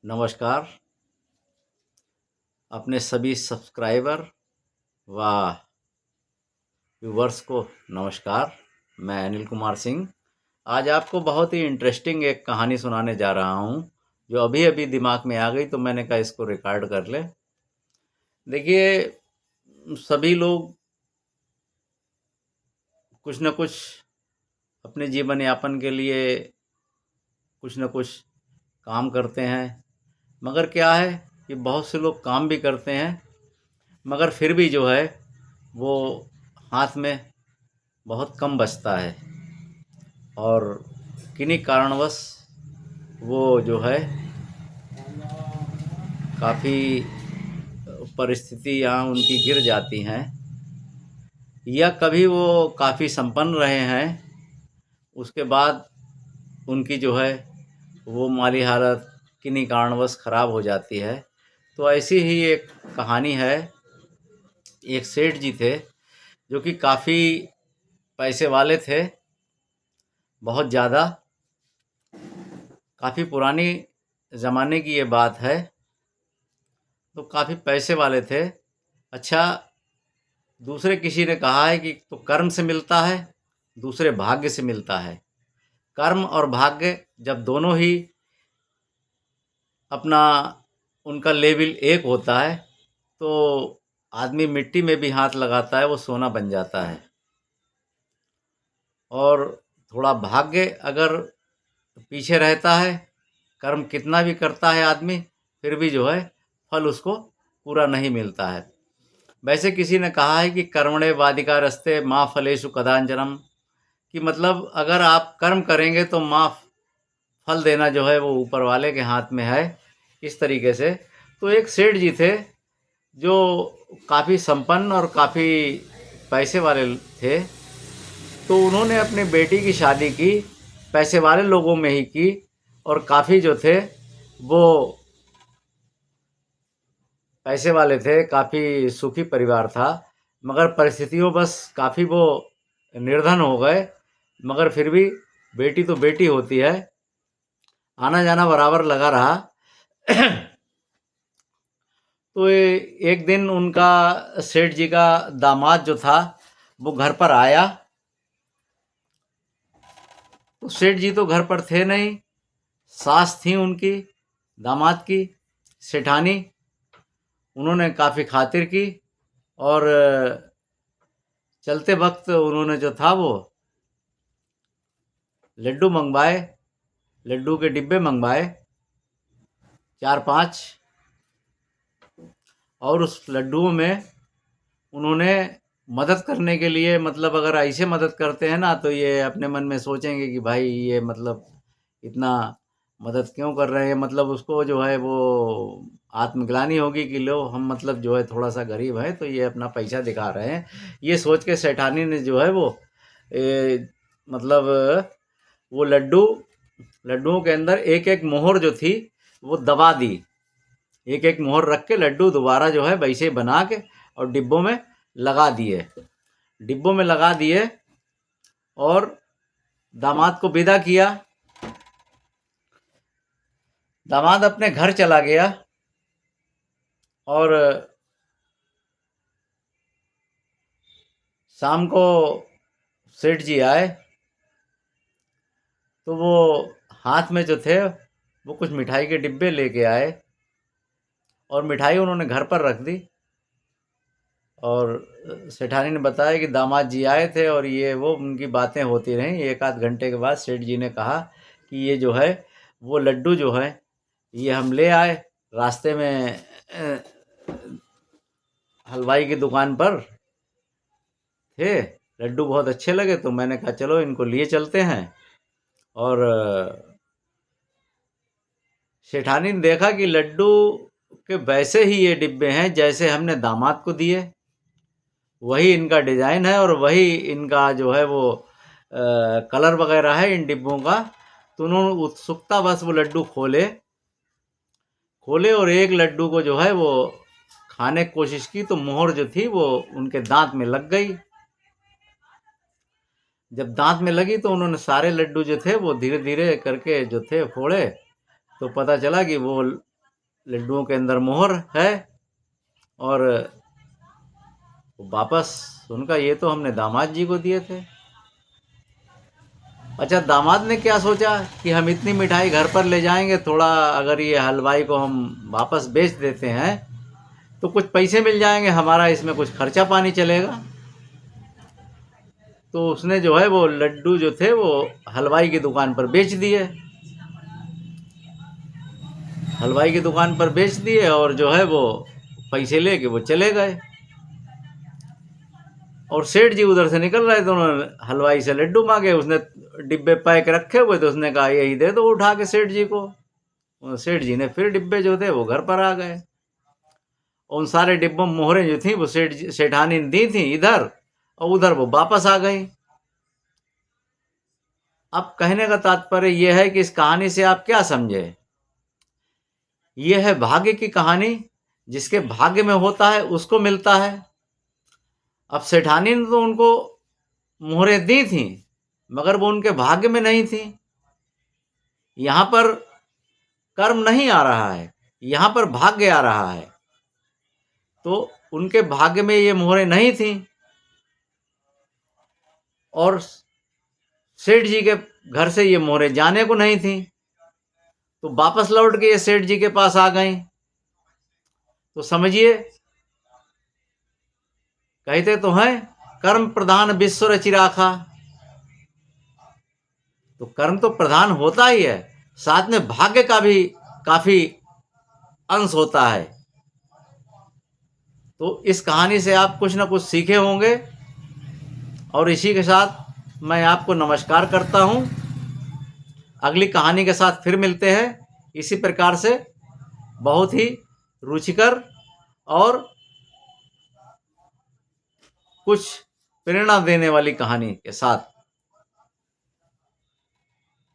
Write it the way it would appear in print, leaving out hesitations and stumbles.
नमस्कार। अपने सभी सब्सक्राइबर व व्यूवर्स को नमस्कार। मैं अनिल कुमार सिंह आज आपको बहुत ही इंटरेस्टिंग एक कहानी सुनाने जा रहा हूँ, जो अभी अभी दिमाग में आ गई तो मैंने कहा इसको रिकॉर्ड कर ले। देखिए, सभी लोग कुछ न कुछ अपने जीवन यापन के लिए कुछ न कुछ काम करते हैं, मगर क्या है कि बहुत से लोग काम भी करते हैं मगर फिर भी जो है वो हाथ में बहुत कम बचता है और किन्हीं कारणवश वो जो है काफ़ी परिस्थितियाँ उनकी गिर जाती हैं, या कभी वो काफ़ी संपन्न रहे हैं, उसके बाद उनकी जो है वो माली हालत किन्हीं कारणवश ख़राब हो जाती है। तो ऐसी ही एक कहानी है। एक सेठ जी थे जो कि काफ़ी पैसे वाले थे, बहुत ज़्यादा। काफ़ी पुरानी ज़माने की ये बात है। तो काफ़ी पैसे वाले थे। अच्छा, दूसरे किसी ने कहा है कि तो कर्म से मिलता है, दूसरे भाग्य से मिलता है। कर्म और भाग्य जब दोनों ही अपना उनका लेवल एक होता है तो आदमी मिट्टी में भी हाथ लगाता है, वो सोना बन जाता है। और थोड़ा भाग्य अगर पीछे रहता है, कर्म कितना भी करता है आदमी, फिर भी जो है फल उसको पूरा नहीं मिलता है। वैसे किसी ने कहा है कि कर्मणे वाधिकारस्ते माँ फलेषु कदाचनम, कि मतलब अगर आप कर्म करेंगे तो माँ फल देना जो है वो ऊपर वाले के हाथ में है। इस तरीके से तो एक सेठ जी थे जो काफ़ी संपन्न और काफ़ी पैसे वाले थे। तो उन्होंने अपनी बेटी की शादी की पैसे वाले लोगों में ही की, और काफ़ी जो थे वो पैसे वाले थे, काफ़ी सुखी परिवार था। मगर परिस्थितियों बस काफ़ी वो निर्धन हो गए। मगर फिर भी बेटी तो बेटी होती है, आना जाना बराबर लगा रहा। तो एक दिन उनका सेठ जी का दामाद जो था वो घर पर आया। तो सेठ जी तो घर पर थे नहीं, सास थी उनकी दामाद की, सेठानी। उन्होंने काफ़ी खातिर की और चलते वक्त उन्होंने जो था वो लड्डू मंगवाए, लड्डू के डिब्बे मंगवाए 4-5। और उस लड्डुओं में उन्होंने मदद करने के लिए, मतलब अगर ऐसे मदद करते हैं ना तो ये अपने मन में सोचेंगे कि भाई ये मतलब इतना मदद क्यों कर रहे हैं, मतलब उसको जो है वो आत्मग्लानि होगी कि लो हम मतलब जो है थोड़ा सा गरीब है तो ये अपना पैसा दिखा रहे हैं। ये सोच के सेठानी ने जो है वो मतलब वो लड्डुओं के अंदर एक एक मोहर जो थी वो दबा दी। एक एक मोहर रख के लड्डू दोबारा जो है वैसे बना के और डिब्बों में लगा दिए। डिब्बों में लगा दिए और दामाद को विदा किया। दामाद अपने घर चला गया और शाम को सेठ जी आए तो वो हाथ में जो थे वो कुछ मिठाई के डिब्बे लेके आए और मिठाई उन्होंने घर पर रख दी। और सेठानी ने बताया कि दामाद जी आए थे और ये वो उनकी बातें होती रहीं। 1 आध घंटे के बाद सेठ जी ने कहा कि ये जो है वो लड्डू जो है ये हम ले आए रास्ते में, हलवाई की दुकान पर थे, लड्डू बहुत अच्छे लगे तो मैंने कहा चलो इनको लिए चलते हैं। और सेठानी ने देखा कि लड्डू के वैसे ही ये डिब्बे हैं जैसे हमने दामाद को दिए, वही इनका डिज़ाइन है और वही इनका जो है वो कलर वगैरह है इन डिब्बों का। तो उन्होंने उत्सुकता बस वो लड्डू खोले और एक लड्डू को जो है वो खाने की कोशिश की तो मोहर जो थी वो उनके दांत में लग गई। जब दांत में लगी तो उन्होंने सारे लड्डू जो थे वो धीरे धीरे करके जो थे फोड़े, तो पता चला कि वो लड्डुओं के अंदर मोहर है। और वापस उनका ये तो हमने दामाद जी को दिए थे। अच्छा, दामाद ने क्या सोचा कि हम इतनी मिठाई घर पर ले जाएंगे, थोड़ा अगर ये हलवाई को हम वापस बेच देते हैं तो कुछ पैसे मिल जाएंगे, हमारा इसमें कुछ खर्चा पानी चलेगा। तो उसने जो है वो लड्डू जो थे वो हलवाई की दुकान पर बेच दिए। हलवाई की दुकान पर बेच दिए और जो है वो पैसे लेके वो चले गए। और सेठ जी उधर से निकल रहे थे, उन्होंने हलवाई से लड्डू मांगे। उसने डिब्बे पैक रखे हुए थे, उसने कहा यही दे दो उठा के सेठ जी को। सेठ जी ने फिर डिब्बे जो थे वो घर पर आ गए। उन सारे डिब्बों में मोहरें जो थी वो सेठानी ने दी थी इधर, और उधर वो वापस आ गई। अब कहने का तात्पर्य यह है कि इस कहानी से आप क्या समझे? यह है भाग्य की कहानी। जिसके भाग्य में होता है उसको मिलता है। अब सेठानी ने तो उनको मोहरें दी थी, मगर वो उनके भाग्य में नहीं थी। यहां पर कर्म नहीं आ रहा है, यहां पर भाग्य आ रहा है। तो उनके भाग्य में ये मोहरें नहीं थी, और सेठ जी के घर से ये मोहरें जाने को नहीं थी, तो वापस लौट के ये सेठ जी के पास आ गई। तो समझिए, कहते तो हैं कर्म प्रधान विश्व रचि राखा। तो कर्म तो प्रधान होता ही है, साथ में भाग्य का भी काफी अंश होता है। तो इस कहानी से आप कुछ ना कुछ सीखे होंगे। और इसी के साथ मैं आपको नमस्कार करता हूं। अगली कहानी के साथ फिर मिलते हैं, इसी प्रकार से बहुत ही रुचिकर और कुछ प्रेरणा देने वाली कहानी के साथ।